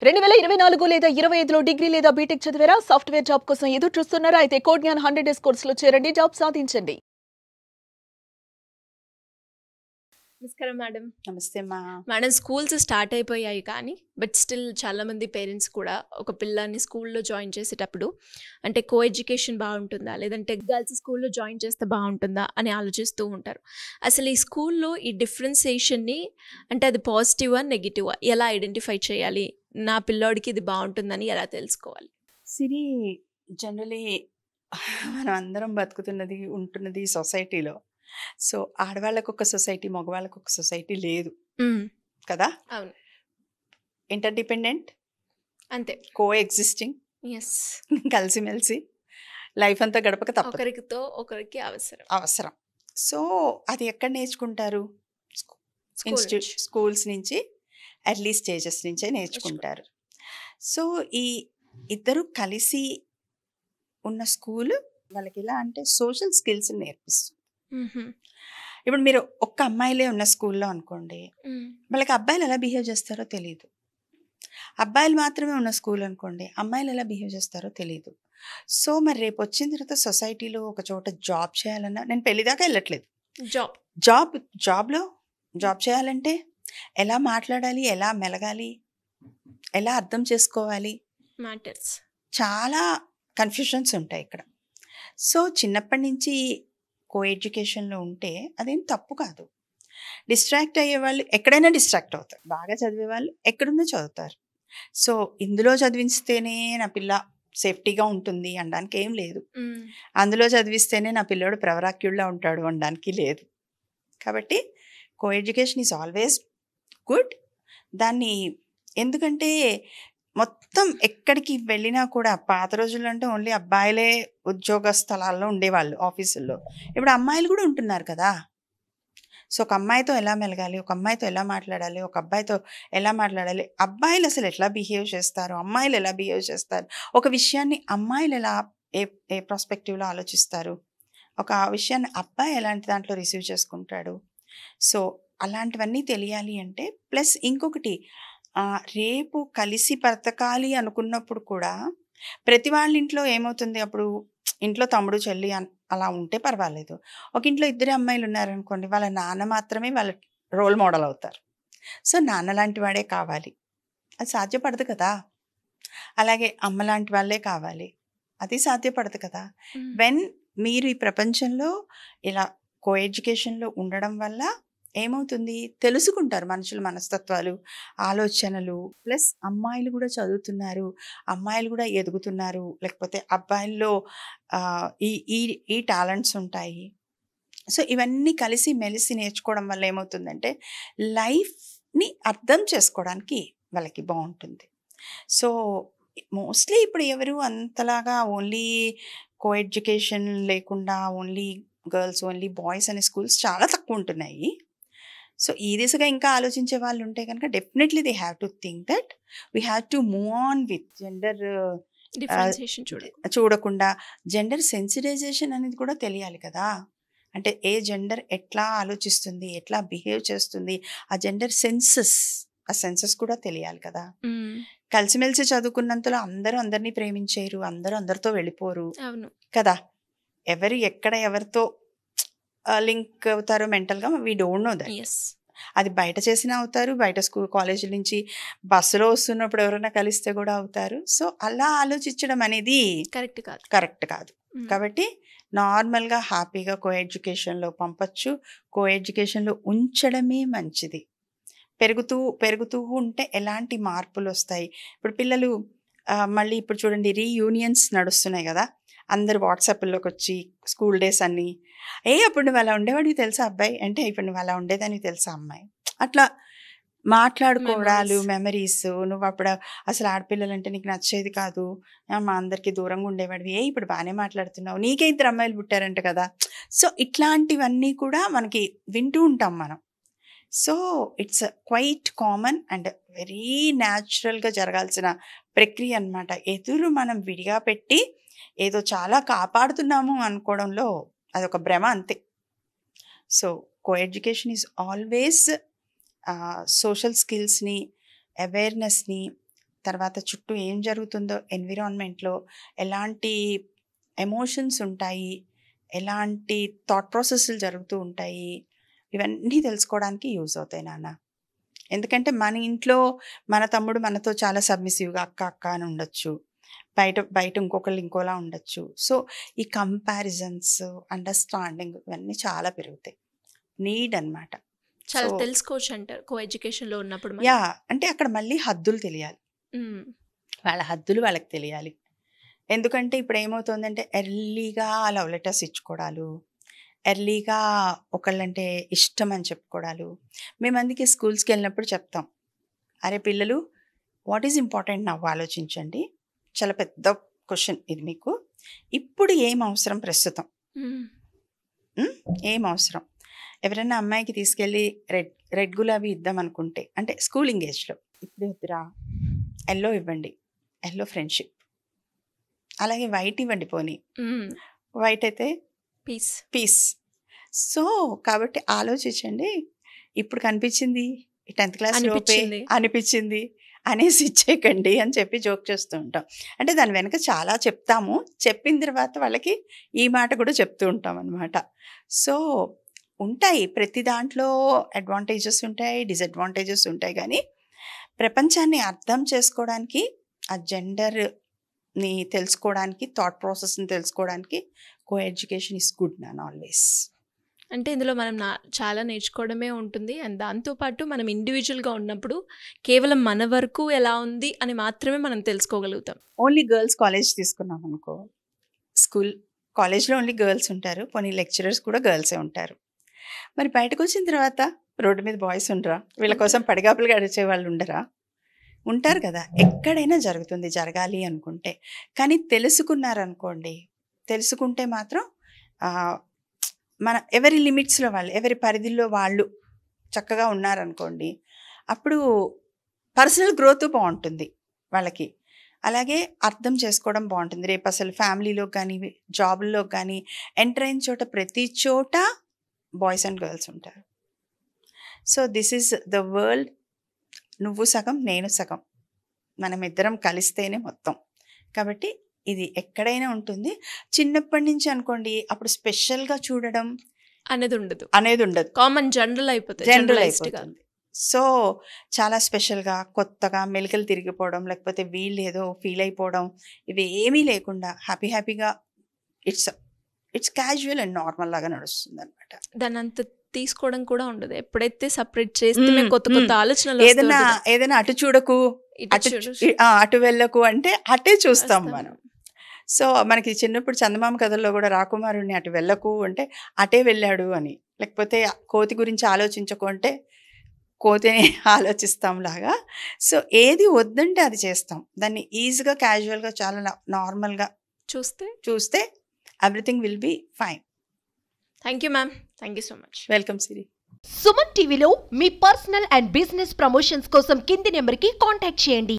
2024 లేదా 25లో డిగ్రీ లేదా బీటెక్ చదివారా? సాఫ్ట్‌వేర్ జాబ్ కోసం ఎదురు చూస్తున్నారా? అయితే కోడ్ జ్ఞాన్ 100 డేస్ కోర్సులో చేరండి, జాబ్ సాధించండి. నమస్కారం మేడం. నమస్తే అమ్మా. మేడం, స్కూల్స్ స్టార్ట్ అయిపోయాయి కానీ బట్ స్టిల్ చాలామంది పేరెంట్స్ కూడా ఒక పిల్లాన్ని స్కూల్లో జాయిన్ చేసేటప్పుడు అంటే కో ఎడ్యుకేషన్ బాగుంటుందా లేదంటే గర్ల్స్ స్కూల్లో జాయిన్ చేస్తే బాగుంటుందా అని ఆలోచిస్తూ ఉంటారు. అసలు ఈ స్కూల్లో ఈ డిఫరెన్సియేషన్ని అంటే అది పాజిటివా నెగిటివా ఎలా ఐడెంటిఫై చేయాలి? నా పిల్లోడికి ఇది బాగుంటుందని ఎలా తెలుసుకోవాలి? సిరి, జనరలీ మనం అందరం బతుకుతున్నది ఉంటున్నది సొసైటీలో. సో ఆడవాళ్ళకు ఒక సొసైటీ, మగవాళ్ళకు ఒక సొసైటీ లేదు కదా. అవును, ఇంటర్డిపెండెంట్, అంతే. కో ఎగ్జిస్టింగ్, ఎస్, కలిసిమెలిసి లైఫ్ అంతా గడపక తప్పదు, ఒకరితో ఒకరికి అవసరం. అవసరం. సో అది ఎక్కడ నేర్చుకుంటారు? స్కూల్ నుంచి. స్కూల్స్ నుంచి, ఎర్లీ స్టేజెస్ నుంచే నేర్చుకుంటారు. సో ఈ ఇద్దరు కలిసి ఉన్న స్కూల్ వాళ్ళకి ఎలా అంటే సోషల్ స్కిల్స్ నేర్పిస్తుంది. ఇప్పుడు మీరు ఒక్క అమ్మాయిలే ఉన్న స్కూల్లో అనుకోండి, వాళ్ళకి అబ్బాయిలు ఎలా బిహేవ్ చేస్తారో తెలియదు. అబ్బాయిలు మాత్రమే ఉన్న స్కూల్ అనుకోండి, అమ్మాయిలు ఎలా బిహేవ్ చేస్తారో తెలియదు. సో మరి రేపు వచ్చిన తర్వాత సొసైటీలో ఒక చోట జాబ్ చేయాలన్నా, నేను పెళ్లి దాకా వెళ్ళట్లేదు, జాబ్ చేయాలంటే ఎలా మాట్లాడాలి, ఎలా మెలగాలి, ఎలా అర్థం చేసుకోవాలి, మ్యాటర్స్. చాలా కన్ఫ్యూషన్స్ ఉంటాయి ఇక్కడ. సో చిన్నప్పటి నుంచి కో ఎడ్యుకేషన్లో ఉంటే అదేం తప్పు కాదు. డిస్ట్రాక్ట్ అయ్యే వాళ్ళు ఎక్కడైనా డిస్ట్రాక్ట్ అవుతారు, బాగా చదివే వాళ్ళు ఎక్కడున్నా చదువుతారు. సో ఇందులో చదివిస్తేనే నా పిల్ల సేఫ్టీగా ఉంటుంది అనడానికి ఏం లేదు, అందులో చదివిస్తేనే నా పిల్లోడు ప్రవరాక్యుల్లా ఉంటాడు అనడానికి లేదు. కాబట్టి కో ఎడ్యుకేషన్ ఈజ్ ఆల్వేస్ గుడ్. దాన్ని ఎందుకంటే మొత్తం ఎక్కడికి వెళ్ళినా కూడా పాత రోజుల్లో అంటే ఓన్లీ అబ్బాయిలే ఉద్యోగ స్థలాల్లో ఉండేవాళ్ళు, ఆఫీసుల్లో. ఇప్పుడు అమ్మాయిలు కూడా ఉంటున్నారు కదా. సో ఒక అమ్మాయితో ఎలా మెలగాలి, ఒక అమ్మాయితో ఎలా మాట్లాడాలి, ఒక అబ్బాయితో ఎలా మాట్లాడాలి, అబ్బాయిలు అసలు ఎట్లా బిహేవ్ చేస్తారు, అమ్మాయిలు ఎలా బిహేవ్ చేస్తారు, ఒక విషయాన్ని అమ్మాయిలు ఎలా ఏ ప్రాస్పెక్టివ్లో ఆలోచిస్తారు, ఒక విషయాన్ని అబ్బాయి ఎలాంటి దాంట్లో రిసీవ్ చేసుకుంటాడు. సో అలాంటివన్నీ తెలియాలి అంటే, ప్లస్ ఇంకొకటి, రేపు కలిసి బ్రతకాలి అనుకున్నప్పుడు కూడా ప్రతి వాళ్ళ ఇంట్లో ఏమవుతుంది, అప్పుడు ఇంట్లో తమ్ముడు చెల్లి అలా ఉంటే పర్వాలేదు. ఒక ఇంట్లో ఇద్దరే అమ్మాయిలు ఉన్నారనుకోండి, వాళ్ళ నాన్న మాత్రమే వాళ్ళ రోల్ మోడల్ అవుతారు. సో నాన్న లాంటి వాడే కావాలి, అది సాధ్యపడదు కదా. అలాగే అమ్మ లాంటి వాళ్ళే కావాలి, అది సాధ్యపడదు కదా. వెన్ మీరు ఈ ప్రపంచంలో ఇలా కో ఎడ్యుకేషన్లో ఉండడం వల్ల ఏమవుతుంది, తెలుసుకుంటారు మనుషుల మనస్తత్వాలు, ఆలోచనలు. ప్లస్ అమ్మాయిలు కూడా చదువుతున్నారు, అమ్మాయిలు కూడా ఎదుగుతున్నారు, లేకపోతే అబ్బాయిల్లో ఈ ఈ ఈ టాలెంట్స్ ఉంటాయి. సో ఇవన్నీ కలిసి మెలిసి నేర్చుకోవడం వల్ల ఏమవుతుందంటే లైఫ్ని అర్థం చేసుకోవడానికి వాళ్ళకి బాగుంటుంది. సో మోస్ట్లీ ఇప్పుడు ఎవరు అంతలాగా ఓన్లీ కో ఎడ్యుకేషన్ లేకుండా ఓన్లీ గర్ల్స్, ఓన్లీ బాయ్స్ అనే స్కూల్స్ చాలా తక్కువ ఉంటున్నాయి. సో ఈ దిశగా ఇంకా ఆలోచించే వాళ్ళు ఉంటే కనుక definitely they have to think that we have to move on with gender differentiation చూడకుండా జెండర్ సెన్సిటైజేషన్ అనేది కూడా తెలియాలి కదా. అంటే ఏ జెండర్ ఎట్లా ఆలోచిస్తుంది, ఎట్లా బిహేవ్ చేస్తుంది, ఆ జెండర్ ఆ సెన్సెస్ కూడా తెలియాలి కదా. కలిసిమెలిసి చదువుకున్నంతలో అందరూ అందరినీ ప్రేమించేరు, అందరూ అందరితో వెళ్ళిపోరు కదా. ఎవరు ఎక్కడ ఎవరితో లింక్ అవుతారో మెంటల్గా వీ డోంట్ నో దట్. అది బయట చేసినా అవుతారు, బయట స్కూల్ కాలేజీ నుంచి బస్సులో వస్తున్నప్పుడు ఎవరైనా కలిస్తే కూడా అవుతారు. సో అలా ఆలోచించడం అనేది కరెక్ట్ కాదు. కాబట్టి నార్మల్గా హ్యాపీగా కో ఎడ్యుకేషన్లో పంపచ్చు, కో ఎడ్యుకేషన్లో ఉంచడమే మంచిది. పెరుగుతూ ఉంటే ఎలాంటి మార్పులు వస్తాయి. ఇప్పుడు పిల్లలు మళ్ళీ ఇప్పుడు చూడండి, రీయూనియన్స్ నడుస్తున్నాయి కదా, అందరు వాట్సాప్లోకి వచ్చి స్కూల్ డేస్ అన్నీ, అప్పుడు నువ్వు అలా ఉండేవాడివి తెలుసా అబ్బాయి అంటే, ఇప్పుడు నువ్వు అలా ఉండేదాన్ని తెలుసా అమ్మాయి, అట్లా మాట్లాడుకోవడాలు, మెమరీస్. నువ్వు అప్పుడు అసలు ఆడపిల్లలు అంటే నీకు నచ్చేది కాదు, మా అందరికీ దూరంగా ఉండేవాడివి, ఇప్పుడు బాగానే మాట్లాడుతున్నావు, నీకే ఇద్దరు అమ్మాయిలు పుట్టారంట కదా. సో ఇట్లాంటివన్నీ కూడా మనకి వింటూ ఉంటాం మనం. So it's quite common and very న్యాచురల్గా జరగాల్సిన ప్రక్రియ అన్నమాట. ఎదురు మనం విడిగా పెట్టి ఏదో చాలా కాపాడుతున్నాము అనుకోవడంలో అదొక భ్రమ అంతే. So co education is always social స్కిల్స్ని, అవేర్నెస్ని, తర్వాత చుట్టూ ఏం జరుగుతుందో ఎన్విరాన్మెంట్లో, ఎలాంటి ఎమోషన్స్ ఉంటాయి, ఎలాంటి థాట్ ప్రాసెస్లు జరుగుతూ ఉంటాయి, ఇవన్నీ తెలుసుకోవడానికి యూజ్ అవుతాయి నాన్న. ఎందుకంటే మన ఇంట్లో మన తమ్ముడు మనతో చాలా సబ్మిసివ్గా అక్క అక్క అని ఉండొచ్చు, బయట ఇంకొకళ్ళు ఇంకోలా ఉండొచ్చు. సో ఈ కంపారిజన్స్, అండర్స్టాండింగ్ ఇవన్నీ చాలా పెరుగుతాయి. నీడ్ అనమాట. చాలా తెలుసుకోవచ్చు అంటారు కో ఎడ్యుకేషన్లో ఉన్నప్పుడు. యా, అంటే అక్కడ మళ్ళీ హద్దులు తెలియాలి, వాళ్ళ హద్దులు వాళ్ళకి తెలియాలి. ఎందుకంటే ఇప్పుడు ఏమవుతుందంటే ఎర్లీగా లవ్ లెటర్స్ ఇచ్చుకోవడాలు, ఎర్లీగా ఒకళ్ళంటే ఇష్టం అని చెప్పుకోవడాలు. మేము అందుకే స్కూల్స్కి వెళ్ళినప్పుడు చెప్తాం, అరే పిల్లలు వాట్ ఈజ్ ఇంపార్టెంట్ నవ్వు ఆలోచించండి. చాలా పెద్ద క్వశ్చన్ ఇది మీకు. ఇప్పుడు ఏం అవసరం ప్రస్తుతం, ఏం అవసరం? ఎవరైనా అమ్మాయికి తీసుకెళ్ళి రెడ్ గులాబీ ఇద్దాం అనుకుంటే, అంటే స్కూలింగ్ ఏజ్లో, ఇప్పుడు వద్దురా ఎల్లో ఇవ్వండి, ఎల్లో ఫ్రెండ్షిప్. అలాగే వైట్ ఇవ్వండి, పోనీ వైట్ అయితే పీస్. సో కాబట్టి ఆలోచించండి, ఇప్పుడు కనిపించింది 10th క్లాస్ లోపే అనిపించింది అనేసి ఇచ్చేయకండి అని చెప్పి జోక్ చేస్తూ ఉంటాం. అంటే దాని వెనక చాలా చెప్తాము, చెప్పిన తర్వాత వాళ్ళకి ఈ మాట కూడా చెప్తూ ఉంటాం అనమాట. సో ఉంటాయి, ప్రతి దాంట్లో అడ్వాంటేజెస్ ఉంటాయి, డిసడ్వాంటేజెస్ ఉంటాయి. కానీ ప్రపంచాన్ని అర్థం చేసుకోవడానికి, ఆ జెండర్ని తెలుసుకోవడానికి, థాట్ ప్రాసెస్ని తెలుసుకోవడానికి co education is good non always. అంటే ఇందులో మనం చాలా నేర్చుకోవడమే ఉంటుంది. అండ్ దాంతోపాటు మనం ఇండివిజువల్గా ఉన్నప్పుడు కేవలం మన వరకు ఎలా ఉంది అని మాత్రమే మనం తెలుసుకోగలుగుతాం. ఓన్లీ గర్ల్స్ కాలేజ్ తీసుకున్నాం అనుకో, కాలేజ్లో ఓన్లీ గర్ల్స్ ఉంటారు, పోనీ లెక్చరర్స్ కూడా గర్ల్సే ఉంటారు. మరి బయటకు వచ్చిన తర్వాత రోడ్డు మీద బాయ్స్ ఉండరా? వీళ్ళ కోసం పడిగాపులుగా అడిచే వాళ్ళు ఉండరా? ఉంటారు కదా. ఎక్కడైనా జరుగుతుంది, జరగాలి అనుకుంటే. కానీ తెలుసుకున్నారనుకోండి, తెలుసుకుంటే మాత్రం మన ఎవరి లిమిట్స్లో వాళ్ళు, ఎవరి పరిధిలో వాళ్ళు చక్కగా ఉన్నారనుకోండి, అప్పుడు పర్సనల్ గ్రోత్ బాగుంటుంది వాళ్ళకి. అలాగే అర్థం చేసుకోవడం బాగుంటుంది. రేపు అసలు ఫ్యామిలీలో కానీ, జాబుల్లో కానీ ఎంటర్ అయిన చోట, ప్రతి చోట బాయ్స్ అండ్ గర్ల్స్ ఉంటారు. So this is the world. నువ్వు సగం, నేను సగం, మనం ఇద్దరం కలిస్తేనే మొత్తం. కాబట్టి ఇది ఎక్కడైనా ఉంటుంది. చిన్నప్పటి నుంచి అనుకోండి, అప్పుడు స్పెషల్గా చూడడం అనేది ఉండదు, కామన్ జనరల్ అయిపోతుంది. సో చాలా స్పెషల్గా, కొత్తగా మెలికలు తిరిగిపోవడం, లేకపోతే వీళ్ళు ఏదో ఫీల్ అయిపోవడం, ఇవి ఏమీ లేకుండా హ్యాపీగా ఇట్స్ క్యాజువల్ అండ్ నార్మల్ లాగా నడుస్తుంది అనమాట. దాని అంత తీసుకోవడం కూడా ఉండదు. ఎప్పుడైతే సపరేట్ చేస్తే కొత్త ఆలోచనలు, ఏదైనా అటు చూడకు, అటు వెళ్ళకు అంటే అటే చూస్తాం మనం. సో మనకి చిన్నప్పుడు చందమామ కథల్లో కూడా రాకుమారుని అటు వెళ్ళకు అంటే అటే వెళ్ళాడు అని, లేకపోతే కోతి గురించి ఆలోచించకు అంటే కోతిని ఆలోచిస్తాం లాగా. సో ఏది వద్దంటే అది చేస్తాం. దాన్ని ఈజీగా, క్యాజువల్గా, చాలా నార్మల్గా చూస్తే everything will be fine. Thank you ma'am. Thank you so much. Welcome Siri. Suman టీవీలో మీ పర్సనల్ అండ్ బిజినెస్ ప్రమోషన్స్ కోసం కింది నెంబర్కి కాంటాక్ట్ చేయండి.